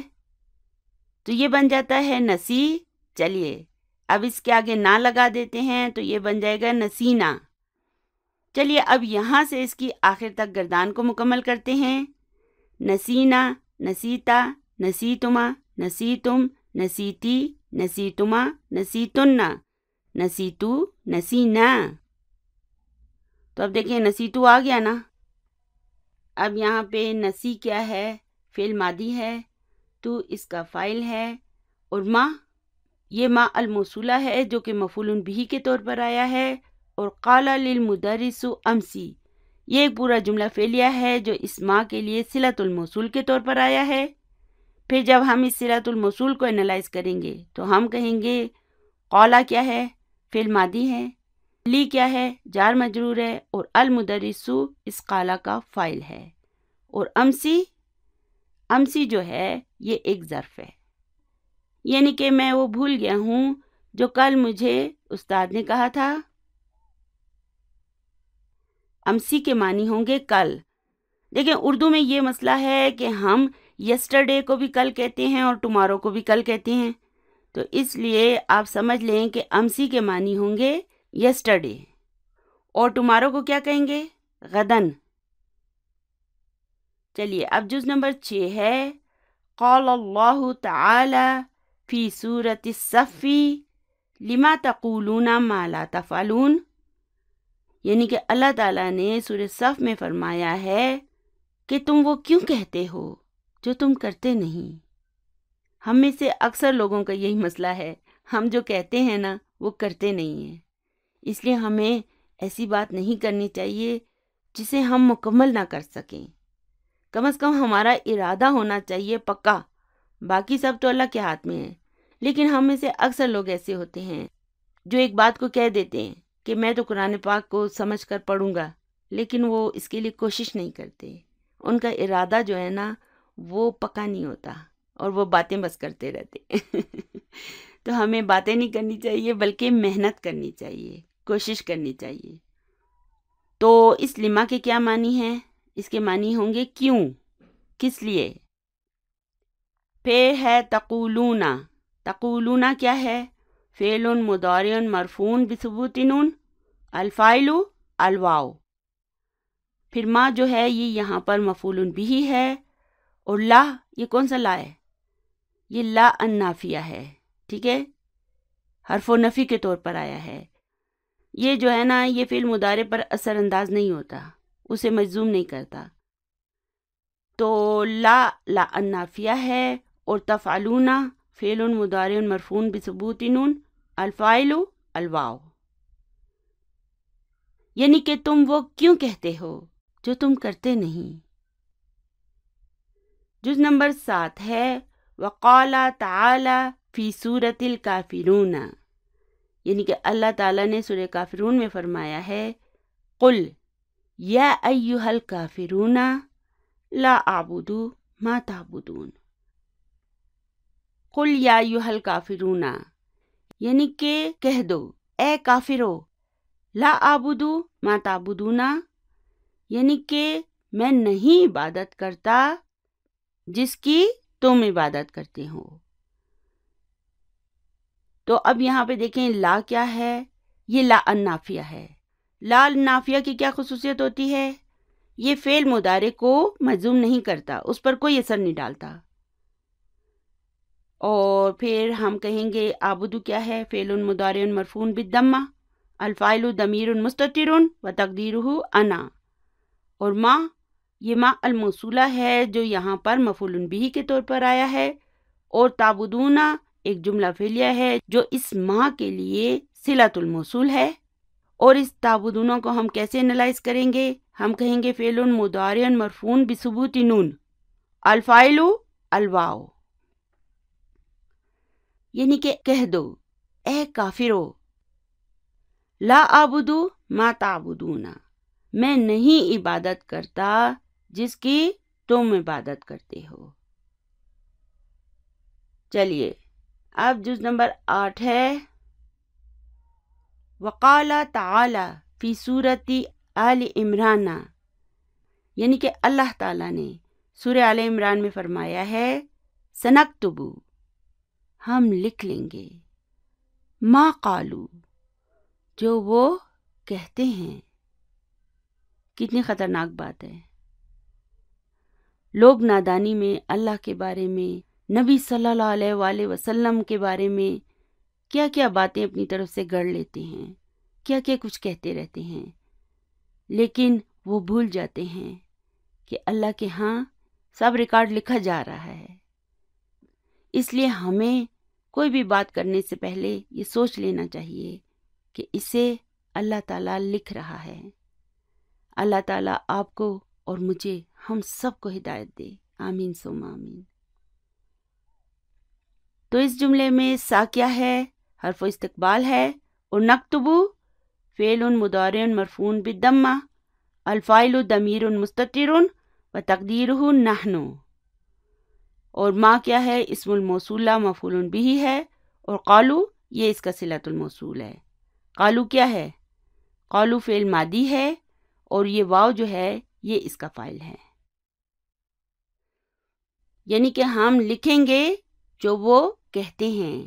تو یہ بن جاتا ہے نسی۔ چلیے اب اس کے آگے نہ لگا دیتے ہیں تو یہ بن جائے گا نسینا۔ چلیے اب یہاں سے اس کی آخر تک گردان کو مکمل کرتے ہیں۔ نسینا، نسیتا، نسیتما، نسیتم، نسیتی، نسیتما، نسیتن، نسیتو، نسینا۔ تو اب دیکھیں نسیتو آ گیا نا۔ اب یہاں پہ نسی کیا ہے؟ فعل ماضی ہے، تو اس کا فاعل ہے، اور ما یہ ما الموصولہ ہے جو کہ مفعول بہ کے طور پر آیا ہے، اور قال للمدرس امسی یہ ایک پورا جملہ فعلیہ ہے جو اس ما کے لیے صلۃ الموصول کے طور پر آیا ہے۔ پھر جب ہم اس صلۃ الموصول کو انالائز کریں گے تو ہم کہیں گے قالا کیا ہے؟ فعل ماضی ہے، لی کیا ہے؟ جار مجرور ہے، اور المدرس اس قالا کا فاعل ہے، اور امسی جو ہے یہ ایک ظرف ہے، یعنی کہ میں وہ بھول گیا ہوں جو کل مجھے استاد نے کہا تھا۔ امسی کے معنی ہوں گے کل۔ دیکھیں اردو میں یہ مسئلہ ہے کہ ہم یسٹرڈے کو بھی کل کہتے ہیں اور ٹمارو کو بھی کل کہتے ہیں، تو اس لیے آپ سمجھ لیں کہ امسی کے معنی ہوں گے یسٹرڈے، اور ٹمارو کو کیا کہیں گے؟ غدن۔ چلیے اب جز نمبر 6 ہے قال اللہ تعالی فی سورۃ الصف لما تقولون ما لا تفعلون، یعنی کہ اللہ تعالیٰ نے سورۃ صف میں فرمایا ہے کہ تم وہ کیوں کہتے ہو جو تم کرتے نہیں۔ ہم میں سے اکثر لوگوں کا یہی مسئلہ ہے، ہم جو کہتے ہیں نا وہ کرتے نہیں ہیں، اس لیے ہمیں ایسی بات نہیں کرنی چاہیے جسے ہم مکمل نہ کر سکیں۔ کم از کم ہمارا ارادہ ہونا چاہیے پکا، باقی سب تو اللہ کے ہاتھ میں ہے۔ لیکن ہم میں سے اکثر لوگ ایسے ہوتے ہیں جو ایک بات کو کہہ دیتے ہیں کہ میں تو قرآن پاک کو سمجھ کر پڑھوں گا، لیکن وہ اس کے لیے کوشش نہیں کرتے، ان کا ارادہ جو ہے نا وہ پکا نہیں ہوتا، اور وہ باتیں بس کرتے رہتے تو ہمیں باتیں نہیں کرنی چاہیے بلکہ محنت کرنی چاہیے، کوشش کرنی چاہیے۔ تو اس لما کے کیا معنی ہیں؟ اس کے معنی ہوں گے کیوں، کس لیے۔ پھر ہے تقولون۔ تقولون کیا ہے؟ فعل مضارع مرفوع بثبوت نون، الفاعل الواو۔ پھر ما جو ہے یہ یہاں پر مفعول بھی ہے، اور لا یہ کون سا لا ہے؟ یہ لا النافیہ ہے، ٹھیک ہے، حرف و نفی کے طور پر آیا ہے۔ یہ جو ہے نا یہ فعل مضارع پر اثر انداز نہیں ہوتا، اسے مجزوم نہیں کرتا۔ تو لا النافیہ ہے، اور تفعلون فعل مضارع مرفوع بثبوت نون، الفاعل الواو، یعنی کہ تم وہ کیوں کہتے ہو جو تم کرتے نہیں۔ جز نمبر 7 ہے وقال تعالی فی سورۃ الکافرون، یعنی کہ اللہ تعالیٰ نے سورہ کافرون میں فرمایا ہے قل یا ایھا الکافرون لا اعبد ما تعبدون۔ قل یا ایھا الکافرون، یعنی کہ کہہ دو اے کافرو، لا اعبد ما تعبدون، یعنی کہ میں نہیں عبادت کرتا جس کی تم عبادت کرتے ہو۔ تو اب یہاں پہ دیکھیں لا کیا ہے؟ یہ لا النافیہ ہے۔ لا النافیہ کی کیا خصوصیت ہوتی ہے؟ یہ فعل مضارع کو مجزوم نہیں کرتا، اس پر کوئی اثر نہیں ڈالتا۔ اور پھر ہم کہیں گے آبدو کیا ہے؟ فعل مضارع مرفوع بالضمہ، الفاعل ضمیر مستتر وتقدیرہ انا، اور ما یہ ما الموصولہ ہے جو یہاں پر مفعول بھی کے طور پر آیا ہے، اور تعبدون ایک جملہ فعلیہ ہے جو اس ما کے لیے صلۃ الموصول ہے۔ اور اس تعبدون کو ہم کیسے انالائز کریں گے؟ ہم کہیں گے فعل مضارع مرفوع بثبوت نون، الفاعل الواو، یعنی کہ کہہ دو اے کافرو، لا اعبد ما تعبدون، میں نہیں عبادت کرتا جس کی تم عبادت کرتے ہو۔ چلیے اب جز نمبر 8 ہے وقال تعالی فی سورۃ آل عمران، یعنی کہ اللہ تعالیٰ نے سورہ آل عمران میں فرمایا ہے سنکتب، ہم لکھ لیں گے، ما قالو، جو وہ کہتے ہیں۔ کتنی خطرناک بات ہے، لوگ نادانی میں اللہ کے بارے میں، نبی صلی اللہ علیہ وآلہ وسلم کے بارے میں کیا کیا باتیں اپنی طرف سے گڑھ لیتے ہیں، کیا کیا کچھ کہتے رہتے ہیں، لیکن وہ بھول جاتے ہیں کہ اللہ کے ہاں سب ریکارڈ لکھا جا رہا ہے۔ اس لیے ہمیں کوئی بھی بات کرنے سے پہلے یہ سوچ لینا چاہیے کہ اسے اللہ تعالیٰ لکھ رہا ہے۔ اللہ تعالیٰ آپ کو اور مجھے، ہم سب کو ہدایت دے، آمین ثم آمین۔ تو اس جملے میں سا کیا ہے؟ حرف استقبال ہے، اور نکتبو فعل مضارع مرفوع بالضمہ، الفاعل ضمیر مستتر وتقدیرہ نحن، اور ما کیا ہے؟ اسم الموصولہ مفعول بھی ہے، اور قالو یہ اس کا صلۃ الموصول ہے۔ قالو کیا ہے؟ قالو فعل ماضی ہے، اور یہ واو جو ہے یہ اس کا فاعل ہے، یعنی کہ ہم لکھیں گے جو وہ کہتے ہیں۔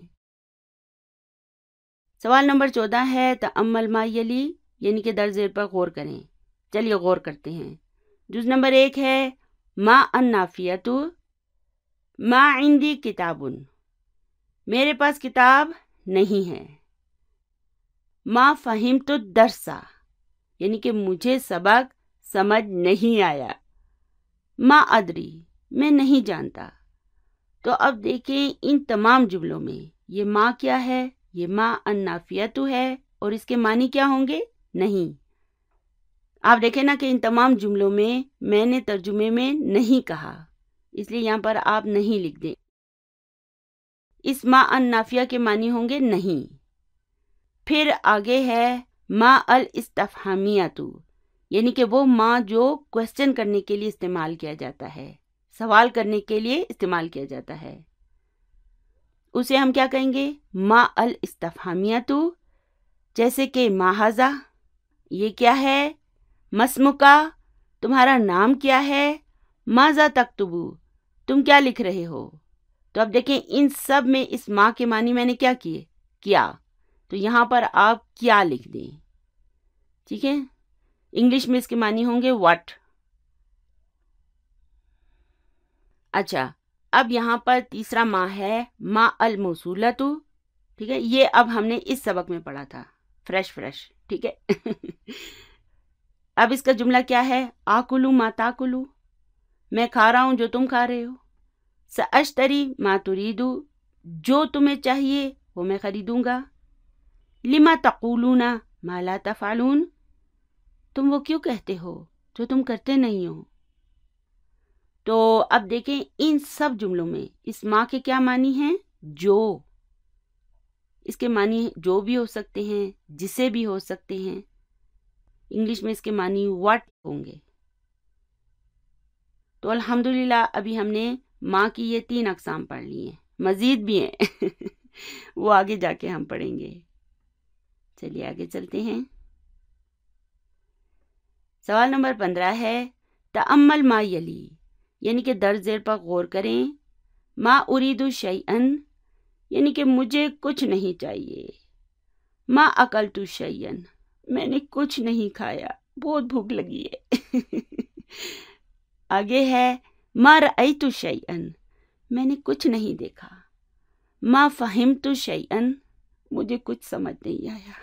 سوال نمبر 14 ہے تأمل ما یلی، یعنی کہ درج ذیل پر غور کریں۔ چلیے غور کرتے ہیں۔ جز نمبر 1 ہے ما النافیۃ، ما عندی کتاب، میرے پاس کتاب نہیں ہے۔ ما فہمت الدرس، یعنی کہ مجھے سبق سمجھ نہیں آیا۔ ما ادری، میں نہیں جانتا۔ تو اب دیکھیں ان تمام جملوں میں یہ ما کیا ہے؟ یہ ما النافیۃ ہے، اور اس کے معنی کیا ہوں گے؟ نہیں۔ آپ دیکھیں نا کہ ان تمام جملوں میں نے ترجمے میں نہیں کہا، اس لیے یہاں پر آپ نہیں لکھ دیں۔ اس ما النافیہ کے معنی ہوں گے نہیں۔ پھر آگے ہے ما الاستفہامیۃ، یعنی کہ وہ ما جو کوشچن کرنے کے لیے استعمال کیا جاتا ہے، سوال کرنے کے لیے استعمال کیا جاتا ہے، اسے ہم کیا کہیں گے؟ ما الاستفہامیۃ۔ جیسے کہ ما ھذا، یہ کیا ہے؟ مسمکا، تمہارا نام کیا ہے؟ ماذا تکتبو، تم کیا لکھ رہے ہو؟ تو اب دیکھیں ان سب میں اس ما کے معنی میں نے کیا کیے؟ کیا۔ تو یہاں پر آپ کیا لکھ دیں، ٹھیک ہے؟ انگلش میں اس کے معنی ہوں گے واٹ۔ اچھا، اب یہاں پر تیسرا ما ہے ما الموصولۃ، ٹھیک ہے؟ یہ اب ہم نے اس سبق میں پڑھا تھا، فریش، ٹھیک ہے؟ اب اس کا جملہ کیا ہے؟ آکلو ما تاکلو، میں کھا رہا ہوں جو تم کھا رہے ہو۔ سأشتری ما تریدو، جو تمہیں چاہیے وہ میں خریدوں گا۔ لما تقولون ما لا تفعلون، تم وہ کیوں کہتے ہو جو تم کرتے نہیں ہو۔ تو اب دیکھیں ان سب جملوں میں اس ما کے کیا معنی ہیں؟ جو۔ اس کے معنی جو بھی ہو سکتے ہیں، جسے بھی ہو سکتے ہیں۔ انگلش میں اس کے معنی واٹ ہوں گے۔ تو الحمدللہ ابھی ہم نے ما کی یہ 3 اقسام پڑھ لی ہیں، مزید بھی ہیں وہ آگے جا کے ہم پڑھیں گے۔ چلیے آگے چلتے ہیں۔ سوال نمبر 15 ہے تأمل ما یلی، یعنی کہ درج ذیل پر غور کریں۔ ما ارید شیئا، یعنی کہ مجھے کچھ نہیں چاہیے۔ ما اکلت شیئا، میں نے کچھ نہیں کھایا، بہت بھوک لگی ہے۔ آگے ہے ما رأیت شیئا، میں نے کچھ نہیں دیکھا۔ ما فہمت شیئا، مجھے کچھ سمجھ نہیں آیا۔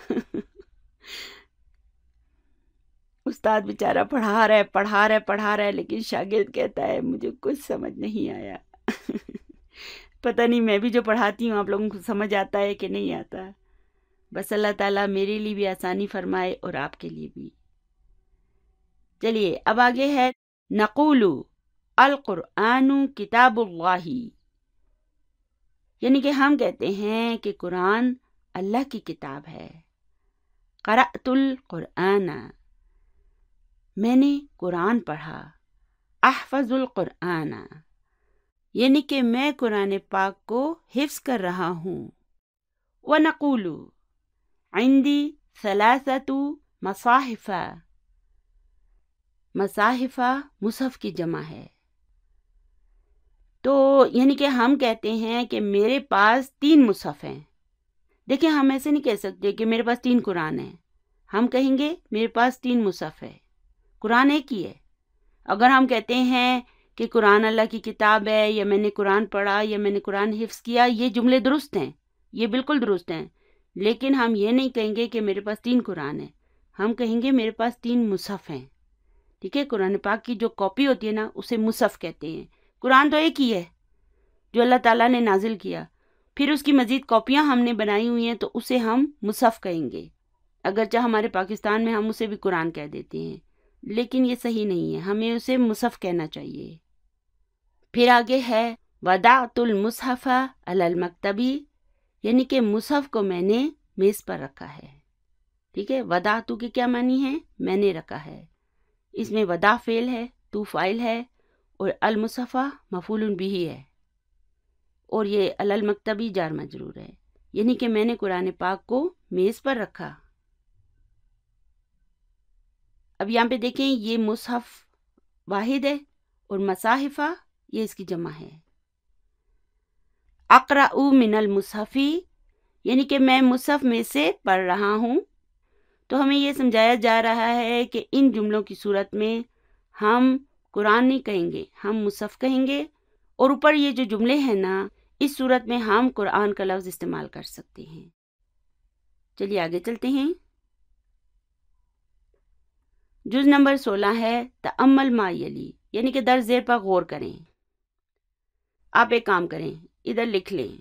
استاد بیچارہ پڑھا رہا ہے لیکن شاگرد کہتا ہے مجھے کچھ سمجھ نہیں آیا۔ پتہ نہیں میں بھی جو پڑھاتی ہوں آپ لوگوں کو سمجھ آتا ہے کہ نہیں آتا۔ بس اللہ تعالیٰ میرے لیے بھی آسانی فرمائے اور آپ کے لیے بھی۔ چلیے اب آگے ہے نقول القرآن کتاب اللہ، یعنی کہ ہم کہتے ہیں کہ قرآن اللہ کی کتاب ہے۔ قرأت القرآن، میں نے قرآن پڑھا۔ احفظ القرآن، یعنی کہ میں قرآن پاک کو حفظ کر رہا ہوں۔ ونقول عندی 3 مصاحف، مصاحف مصحف کی جمع ہے۔ تو یعنی کہ ہم کہتے ہیں کہ میرے پاس 3 مصحف ہیں۔ دیکھیں ہم ایسے نہیں کہہ سکتے کہ میرے پاس 3 قرآن ہیں، ہم کہیں گے میرے پاس 3 مصحف ہے، قرآن ایک ہی ہے۔ اگر ہم کہتے ہیں کہ قرآن اللہ کی کتاب ہے، یا میں نے قرآن پڑھا، یا میں نے قرآن حفظ کیا، یہ جملے درست ہیں، یہ بالکل درست ہیں، لیکن ہم یہ نہیں کہیں گے کہ میرے پاس 3 قرآن ہیں، ہم کہیں گے میرے پاس 3 مصحف ہیں، ٹھیک ہے؟ قرآن پاک کی جو کاپی ہوتی ہے نا اسے مصحف کہتے ہیں۔ قرآن تو ایک ہی ہے جو اللہ تعالیٰ نے نازل کیا، پھر اس کی مزید کاپیاں ہم نے بنائی ہوئی ہیں تو اسے ہم مصحف کہیں گے، اگرچہ ہمارے پاکستان میں ہم اسے بھی قرآن کہہ دیتے ہیں، لیکن یہ صحیح نہیں ہے، ہمیں اسے مصحف کہنا چاہیے۔ پھر آگے ہے وضعت المصحف علی المکتبی، یعنی کہ مصحف کو میں نے میز پر رکھا ہے، ٹھیک ہے؟ وضعت کے کیا معنی ہے؟ میں نے رکھا ہے، اس میں وضع فعل ہے، تو فاعل ہے، اور المصحف مفعول بہ ہے، اور یہ علی المکتبی جار مجرور ہے، یعنی کہ میں نے قرآن پاک کو میز پر رکھا۔ اب یہاں پہ دیکھیں یہ مصحف واحد ہے اور مصاحفہ یہ اس کی جمع ہے۔ اقرأ من المصحف، یعنی کہ میں مصحف میں سے پڑھ رہا ہوں. تو ہمیں یہ سمجھایا جا رہا ہے کہ ان جملوں کی صورت میں ہم قرآن نہیں کہیں گے، ہم مصحف کہیں گے. اور اوپر یہ جو جملے ہیں نا، اس صورت میں ہم قرآن کا لفظ استعمال کر سکتے ہیں. چلیے آگے چلتے ہیں. جز نمبر 16 ہے تأمل ما یلی، یعنی کہ درج ذیل پر غور کریں. آپ ایک کام کریں، ادھر لکھ لیں.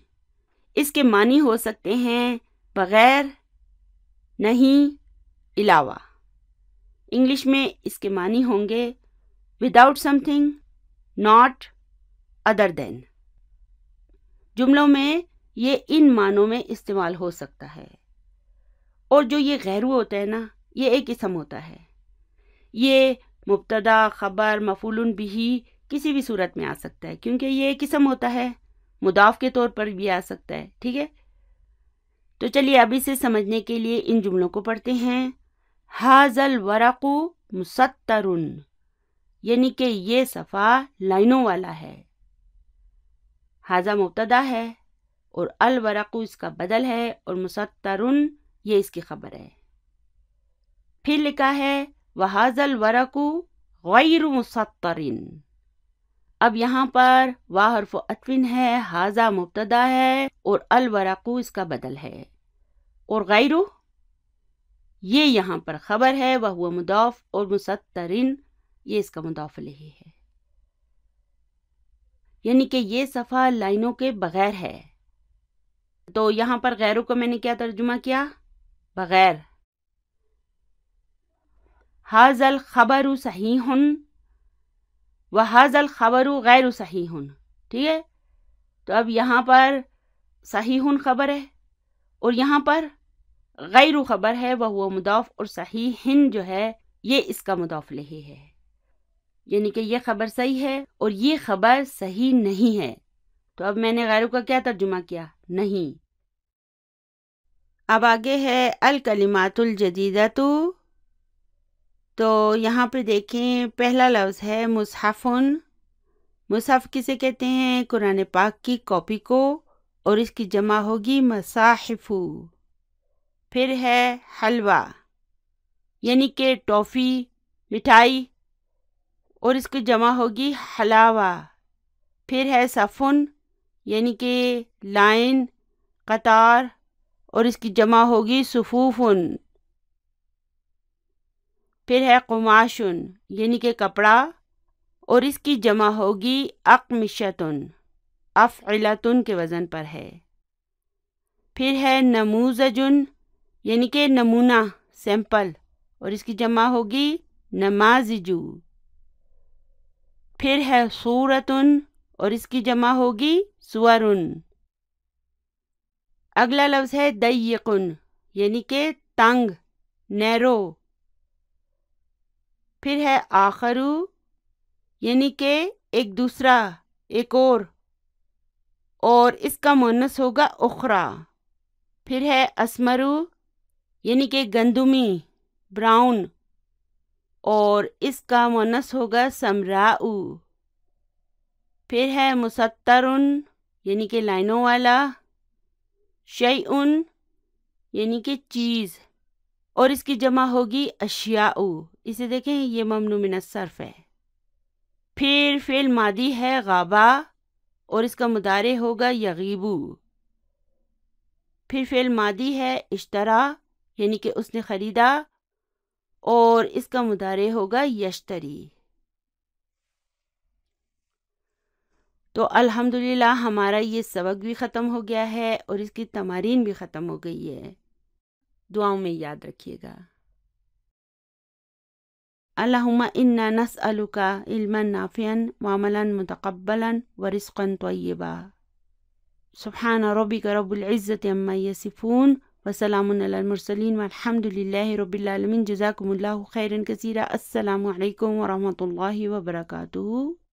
اس کے معنی ہو سکتے ہیں بغیر، نہیں، علاوہ. انگلش میں اس کے معنی ہوں گے without something, not, other than. جملوں میں یہ ان معنوں میں استعمال ہو سکتا ہے. اور جو یہ غیرو ہوتا ہے نا، یہ ایک اسم ہوتا ہے. یہ مبتدا، خبر، مفعول بہ کسی بھی صورت میں آ سکتا ہے، کیونکہ یہ ایک اسم ہوتا ہے. مضاف کے طور پر بھی آ سکتا ہے. ٹھیک ہے، تو چلیے اب اسے سمجھنے کے لیے ان جملوں کو پڑھتے ہیں. ھذا الورق مسطر، یعنی کہ یہ صفحہ لائنوں والا ہے. ھذا مبتدا ہے اور الورق اس کا بدل ہے اور مسطر یہ اس کی خبر ہے. پھر لکھا ہے وَھذا الورق غیر مسطر. اب یہاں پر وا حرف عطف ہے، ھذا مبتدا ہے اور الورق اس کا بدل ہے، اور غیر یہ یہاں پر خبر ہے، وہو مضاف، اور مسطر یہ اس کا مضاف الیہ ہے. یعنی کہ یہ صفحہ لائنوں کے بغیر ہے. تو یہاں پر غیروں کو میں نے کیا ترجمہ کیا؟ بغیر. ھذا الخبر صحیح وَھذا الخبر غیر صحیح. ٹھیک ہے، تو اب یہاں پر صحیح خبر ہے اور یہاں پر غیر خبر ہے، وہ مضاف، اور صحیح جو ہے یہ اس کا مضاف الیہ ہے. یعنی کہ یہ خبر صحیح ہے اور یہ خبر صحیح نہیں ہے. تو اب میں نے غیروں کا کیا ترجمہ کیا؟ نہیں. اب آگے ہے الکلمات الجدیدۃ. تو یہاں پہ دیکھیں پہلا لفظ ہے مصحف. مصحف کسے کہتے ہیں؟ قرآن پاک کی کاپی کو، اور اس کی جمع ہوگی مصاحف. پھر ہے حلوہ، یعنی کہ ٹافی، مٹھائی، اور اس کی جمع ہوگی حلاوہ. پھر ہے صفن، یعنی کہ لائن، قطار، اور اس کی جمع ہوگی صفوفن. پھر ہے قماشن، یعنی کہ کپڑا، اور اس کی جمع ہوگی اقمشتن، افعلتن کے وزن پر ہے. پھر ہے نموذجن، یعنی کہ نمونہ، سیمپل، اور اس کی جمع ہوگی نماذجو. پھر ہے صورتن، اور اس کی جمع ہوگی صورن. اگلا لفظ ہے ضیقن، یعنی کہ تنگ، نیرو. پھر ہے آخرو، یعنی کہ ایک دوسرا، ایک اور اس کا مؤنث ہوگا اخرى. پھر ہے اسمرو، یعنی کہ گندمی، براؤن، اور اس کا مؤنث ہوگا سمراء. پھر ہے مسطرن، یعنی کہ لائنوں والا، شیئن، یعنی کہ چیز، اور اس کی جمع ہوگی اشیاء. اسے دیکھیں یہ ممنوع من الصرف ہے. پھر فعل ماضی ہے غابا، اور اس کا مضارع ہوگا یغیبو. پھر فعل ماضی ہے اشترا، یعنی کہ اس نے خریدا، اور اس کا مضارع ہوگا یشتری. تو الحمدللہ ہمارا یہ سبق بھی ختم ہو گیا ہے اور اس کی تمارین بھی ختم ہو گئی ہے. دعاؤں میں یاد رکھیے گا. اللہم انا نسألک علما نافعا وعملا متقبلا ورزقا طیبا. سبحان ربک رب العزة عما یصفون وسلام علی المرسلین والحمد للہ رب العالمین. جزاکم اللہ خیرا کثیرا. السلام علیکم ورحمۃ اللہ وبرکاتہ.